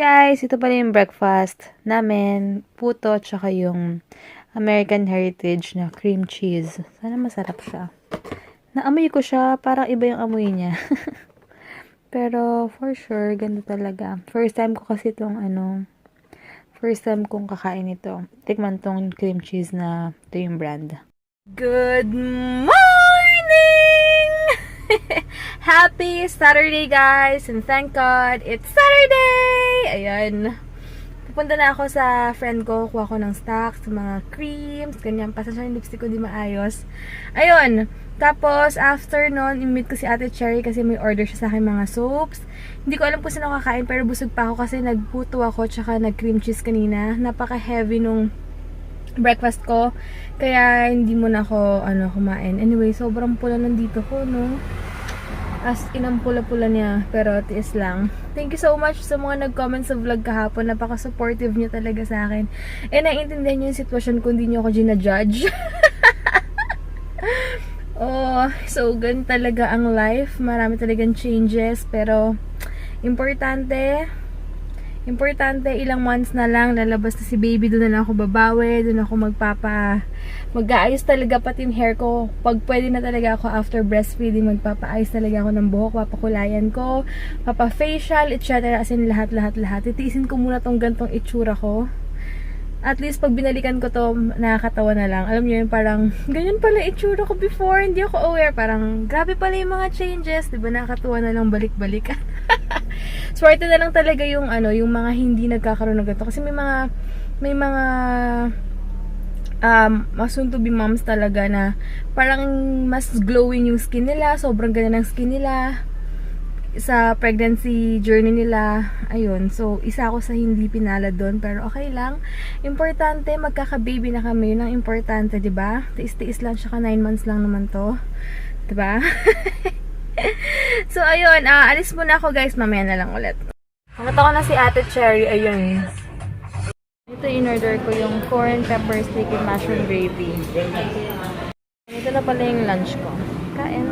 Guys, ito pala yung breakfast namin. Puto, tsaka yung American Heritage na cream cheese. Sana masarap siya. Naamoy ko siya, parang iba yung amoy niya. Pero, for sure, ganda talaga. First time ko kasi itong first time kong kakain ito. Tikman tong cream cheese na ito yung brand. Good morning! Happy Saturday, guys! And thank God, it's Saturday! Ayan. Pupunta na ako sa friend ko, kuha ko ng stocks, mga creams, ganyan. Pasensya yung lipstick ko di maayos. Ayun. Tapos, after nun, i-meet ko si Ate Cherry kasi may order siya sa akin mga soaps. Hindi ko alam kung sino kakain, pero busog pa ako kasi nagputo ako, tsaka nag-cream cheese kanina. Napaka-heavy nung breakfast ko. Kaya, hindi mo na ako, kumain. Anyway, sobrang pula nandito ko, no? As in, ang pula-pula niya. Pero, tiis lang. Thank you so much sa mga nag-comment sa vlog kahapon. Napaka-supportive niyo talaga sa akin. And naiintindihan niyo yung sitwasyon kung hindi niyo ako ginajudge. Oh, so ganun talaga ang life. Marami talagang changes. Pero, importante, ilang months na lang, lalabas na si baby, doon na lang ako babawi, doon ako mag-aayos talaga pati yung hair ko. Pag pwede na talaga ako after breastfeeding, magpapaayos talaga ako ng buhok, papakulayan ko, papa-facial, etc. As in lahat. Titiisin ko muna tong gantong itsura ko. At least pag binalikan ko to, nakakatawa na lang. Alam niyo yun, parang, ganyan pala itsura ko before, hindi ako aware. Parang, grabe pala yung mga changes. Diba, nakakatawa na lang balik-balik. Swerte na lang talaga yung, yung mga hindi nagkakaroon ng ganito. Kasi may mga, soon to be moms talaga na, parang mas glowing yung skin nila, sobrang ganda ng skin nila sa pregnancy journey nila. Ayun, so isa ako sa hindi pinala doon, pero okay lang. Importante, magkaka-baby na kami, yun ang importante, 'di ba? Tiis-tiis lang, siya 9 months lang naman to, 'di ba? So ayun, alis muna ako, guys, mamaya na lang ulit. Hangat ako na si Ate Cherry. Ayun, ito in-order ko yung corn, pepper steak and mushroom gravy. Ito na pala yung lunch ko. Kain.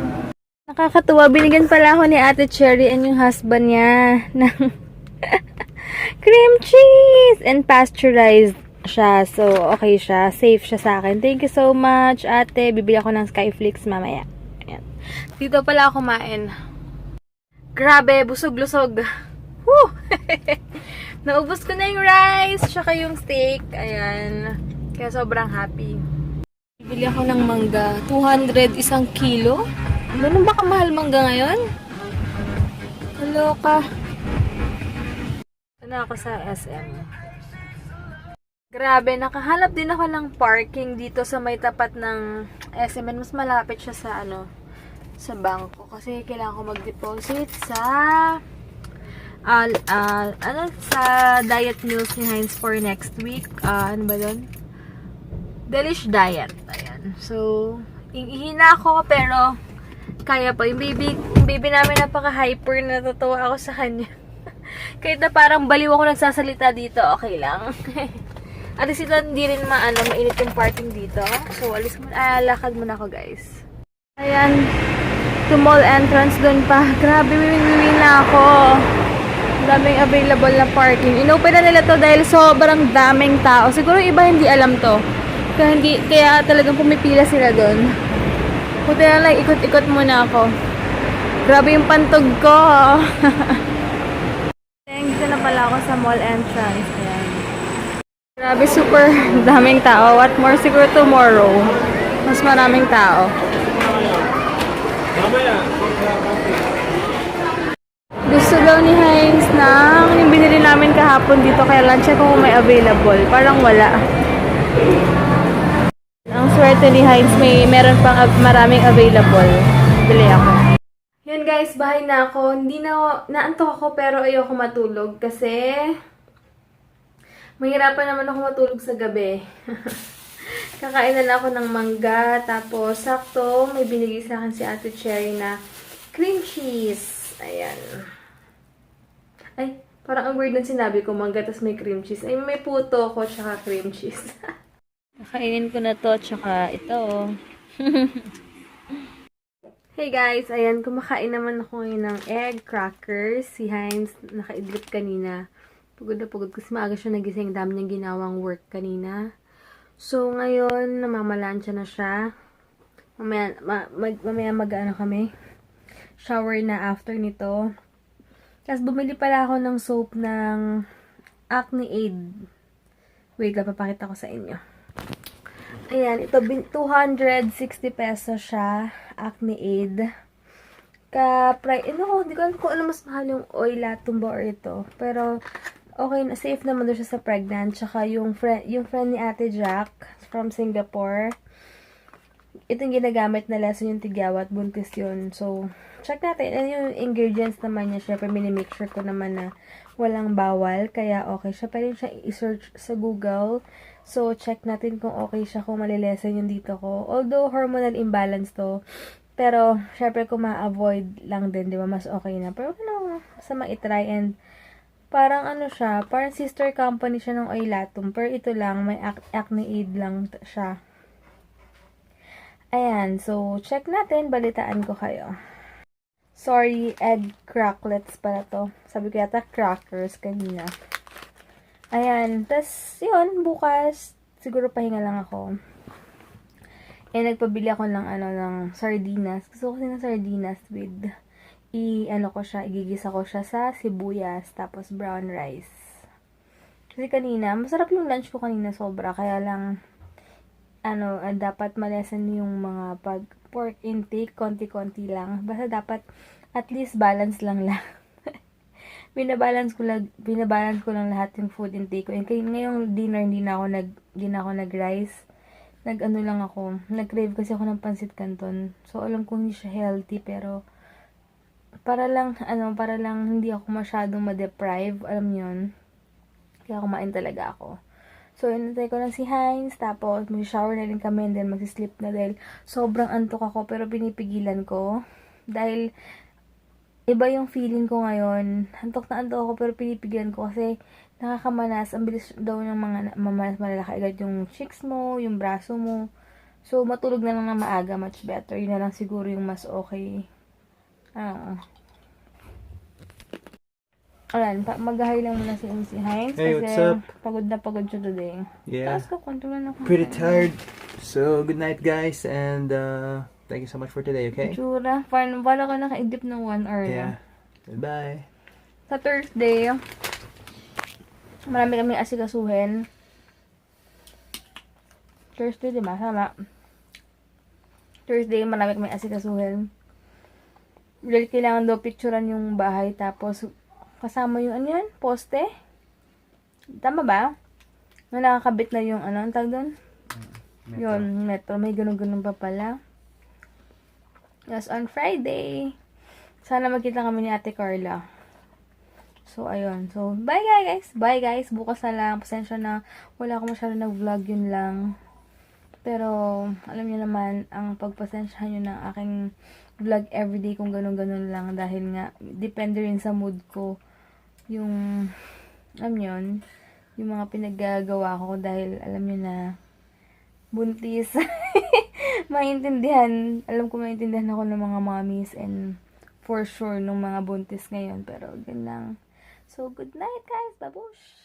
Nakakatuwa, binigyan pala ako ni Ate Cherry and yung husband niya ng cream cheese and pasteurized siya. So, okay siya. Safe siya sa akin. Thank you so much, ate. Bibili ako ng Skyflix mamaya. Ayan. Dito pala ako kumain. Grabe, busog-lusog. Woo! Naubos ko na yung rice, tsaka yung steak. Ayan. Kaya sobrang happy. Bibili ako ng mangga. 200 isang kilo. Ganun ba kamahal mangga ngayon? Kaloka. Ito na ako sa SM. Grabe, nakahanap din ako ng parking dito sa may tapat ng SM. And mas malapit siya sa sa bangko. Kasi kailangan ko mag-deposit sa sa diet meals ni Heinz for next week. Ano ba yun? Delish diet. Ayan. So, ihina ako pero kaya pa. Yung baby namin napaka-hyper, natatawa ako sa kanya. Kahit na parang baliw ako nagsasalita dito, okay lang. At least ito hindi rin mainit yung parking dito. So, lakad muna ako, guys. Ayan, to mall entrance doon pa. Grabe, wiwi na ako. Daming available na parking. Inopen na nila to dahil sobrang daming tao. Siguro iba hindi alam to. Kaya talagang pumipila sila doon. Buti na lang, ikot-ikot muna ako. Grabe yung pantog ko. Dito na pala ako sa mall entrance. Ayan. Grabe, super daming tao. What more, siguro tomorrow, mas maraming tao. Gusto daw ni Heinz yung binili namin kahapon dito. Kaya lang check kung may available. Parang wala. Ang swerte ni Heinz, meron pang maraming available. Bili ako. Yan, guys, bahay na ako. Hindi naantok ako pero ayoko matulog kasi mahirapan naman ako matulog sa gabi. Kakain na lang ako ng mangga. Tapos, sakto, may binigay sa akin si Ate Cherry na cream cheese. Ayan. Ay, parang ang weird ng sinabi ko, mangga tapos may cream cheese. Ay, may puto ko tsaka cream cheese. Kakainin ko na to, tsaka ito. Hey guys, ayan, kumakain naman ako ngayon ng egg crackers. Si Heinz, nakaidlip kanina. Pagod na pagod kasi maaga siya nagising. Dami niyang ginawang work kanina. So, ngayon, namamalansya na siya. Mamaya mag-ano kami. Shower na after nito. Tapos, bumili pala ako ng soap ng Acne Aid. Wait lang, papakita ko sa inyo. Ayan, ito, 260 pesos siya. Acne Aid. Hindi ko alam kung ano mas mahal yung Oilatum ba or ito. Pero, okay, safe naman doon siya sa pregnant. Tsaka yung friend ni Ate Jack from Singapore. Ito yung ginagamit na lesson yung tigyawa at buntis yun. So, check natin. Ano yung ingredients naman niya. Syempre, minimake sure ko naman na walang bawal. Kaya okay siya. Pwede siya i-search sa Google. So, check natin kung okay siya, kung malilesen yung dito ko. Although, hormonal imbalance to. Pero, syempre, kung ma-avoid lang din, di ba, mas okay na. Pero, sa ma-try and parang ano siya, parang sister company siya ng Oilatum. Pero ito lang, may acne aid lang siya. Ayan, so, check natin, balitaan ko kayo. Sorry, egg cracklets pala to. Sabi ko yata crackers kanina. Ayan, tas yun, bukas, siguro pahinga lang ako. Nagpabili ako ng sardinas. Gusto ko kasi ng sardinas with, igigisa ko siya sa sibuyas, tapos brown rice. Kasi kanina, masarap yung lunch ko kanina sobra, kaya lang, dapat malesen yung mga pork intake, konti-konti lang. Basta dapat, at least balance lang. binabalance ko lang lahat yung food intake ko. Ngayong dinner, hindi na ako nag-rice. Nag-crave kasi ako ng pancit canton. So, alam ko hindi siya healthy, pero para lang hindi ako masyadong ma-deprive, alam yun. Kaya kumain talaga ako. So, inantay ko lang si Heinz, tapos mag-shower na rin kami, and then mag-sleep na dahil sobrang antok ako, pero pinipigilan ko. Dahil, iba yung feeling ko ngayon. Antok na antok ako, pero pinipigilan ko kasi nakakamanas. Ang bilis daw ng mga malalaki agad yung cheeks mo, yung braso mo. So, matulog na lang na maaga, much better. Yun na lang siguro yung mas okay. Ayan, mag-hi lang muna si Heinz. Hey, kasi what's up? Pagod na pagod siya today. Yeah. Taas ko, kontrolan ako. Pretty tired. So, good night, guys, and thank you so much for today, okay? Tsura. Wala ka nakaidip ng 1 hour na. Yeah. Goodbye. Sa Thursday, marami kami asikasuhin. Thursday, diba? Tama. Thursday, marami kami asikasuhin. Dahil kailangan daw picturean yung bahay, tapos kasama yung poste. Tama ba? Na nakakabit na yung ang tag doon? Yun, metro. May ganun-ganun pa pala. Yes, on Friday. Sana magkita kami ni Ate Carla. So, ayun. So, bye guys. Bye guys. Bukas na lang. Pasensya na. Wala akong masyado nag-vlog. Yun lang. Pero, alam niyo naman, ang pagpasensyahan nyo ng aking vlog everyday kung ganun-ganun lang. Dahil nga, depende rin sa mood ko. Yung, alam yun, yung mga pinaggagawa ko dahil alam niyo na, buntis. Alam ko maintindihan ako ng mga mommies and for sure nung mga buntis ngayon. Pero, gan lang. So, good night guys. Babush!